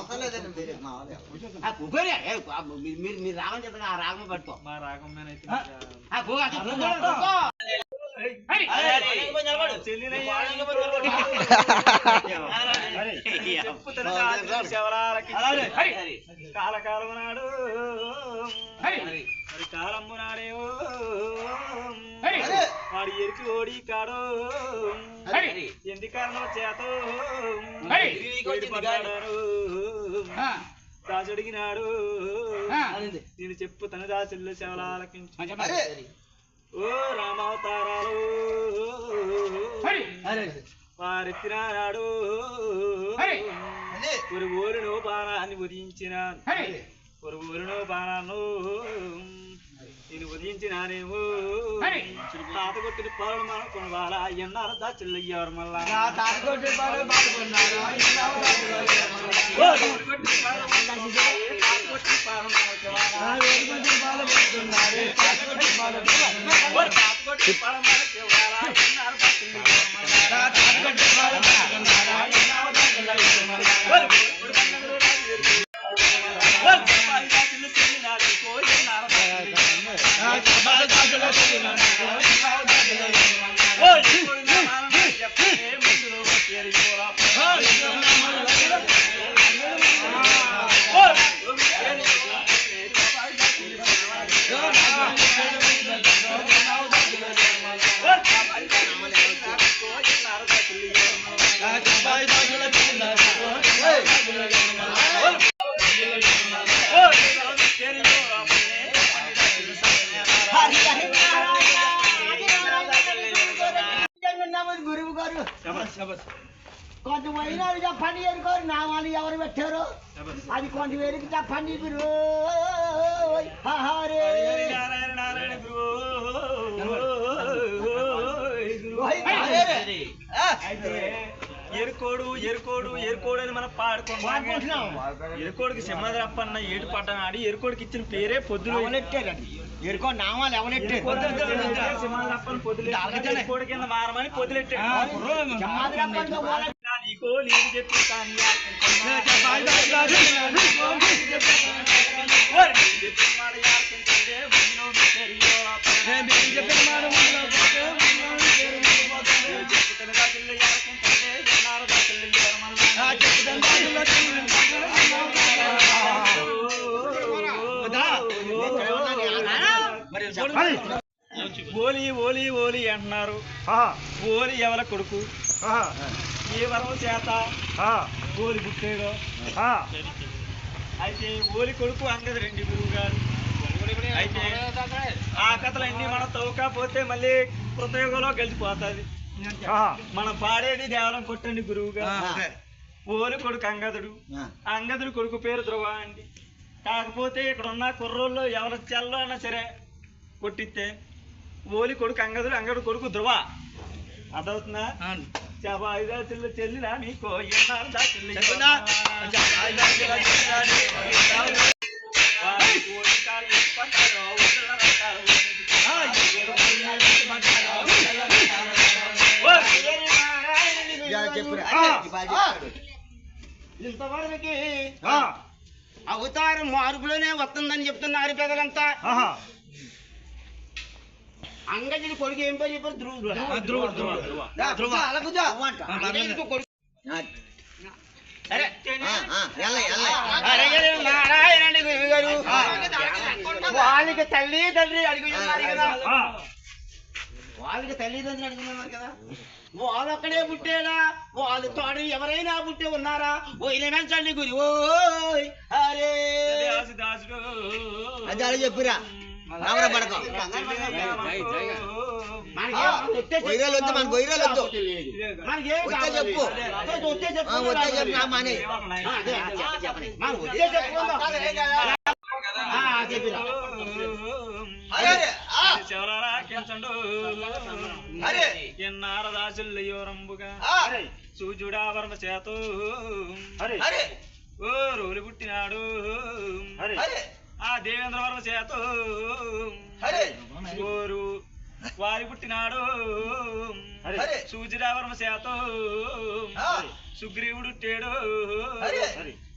అవసరం లేదండి మీరే మా వాళ్ళు మీరు రాగం చేత ఆ రాగం పట్టుకో మా రాగం మేనైతే కాలకాలము నాడు మరి కాలము నాడేవో వాడు ఎరికి ఓడి కాడో ఎందు కారణం చేతో దాచడిగినాడు నేను చెప్పుతాను దాచుల్లో శవలాలకించు ఓ రామావతారాలు వారెత్తినాడు ఒక ఊరినో బాణాన్ని ఉదయించిన ఒక ఊరినో బాణాన్ని నేను ఉదయించినానేమో తాత కొట్టిన పాలు మనం కొనవాలా ఎన్నారు దాచుల్లయ్యారు మళ్ళా గురువు గారు కొంత వైనాలు చెప్పండి ఎరుకోరు నామాలు ఎవరు పెట్టారు అది కొంత వేరికి చెప్పండి గురు ఎరుకోడు ఎరుకోడు ఎరుకోడు అని మనం పాడుకుంటున్నాం. ఎరుకోడికి సింహద్రప్ప అన్న ఏడు పట్టణ ఆడి ఎరుకోడికి ఇచ్చిన పేరే పొద్దులు ఎరుకో నామాలు ఎవరెట్టారు సింహద్రప్పని పొద్దులు ఎరుకోడి కింద మారమని పొద్దులెట్టాడు. నీకో నీకు చెప్పి ఓలి ఓలి ఓలి అంటున్నారు. ఓలి ఎవల కొడుకు ఏ వరం చేత ఓలి పుట్టాడో అయితే ఓలి కొడుకు అంగది రెండు గురువు గారు. అయితే ఆ కథలన్నీ మనం తవ్వకపోతే మళ్ళీ కృతయుగంలో గెలిచిపోతుంది. మనం పాడేది దేవరం కొట్టండి గురువుగా. ఓలి కొడుకు అంగదుడు, అంగదుడు కొడుకు పేరు ధ్రువ అండి. కాకపోతే ఇక్కడ ఉన్న కుర్రోళ్ళు ఎవరి చెల్లో అయినా సరే కొట్టిస్తే ఓలి కొడుకు అంగదుడు, అంగడు కొడుకు ధ్రువ. అదవుతుందా? చెల్లిరా నీకో ఎన్నారు దా చెల్లి ఇంతవరకు అవతారం మార్పులోనే వస్తుందని చెప్తున్నారు పెద్దలంతా. అంగజుడి కొడుకు ఏం పేరు చెప్పారు? నారాయణ గురువు గారు వాళ్ళకి తల్లి తండ్రి అడుగుతున్నారు కదా, వాళ్ళకి తల్లిదండ్రులు అడుగుతున్నారు కదా. వాళ్ళు అక్కడే పుట్టాడా? వాళ్ళు తోడు ఎవరైనా పుట్టే ఉన్నారా? పోయిన చల్లి గురి ఓయ్ అరే అది చెప్పురా పడతాం. మన గొయ్యలు వద్దు ఎన్నారదాసుల్లయోరంబుగా సూర్యుడావరణ చేతో ఓ రోలు పుట్టినాడు. ఆ దేవేంద్రవరం చేత ఓరు వారి పుట్టినాడు. సూర్యుడావరణ చేత సుగ్రీవుడు టేడు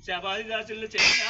శబాది దాసులు చేసిన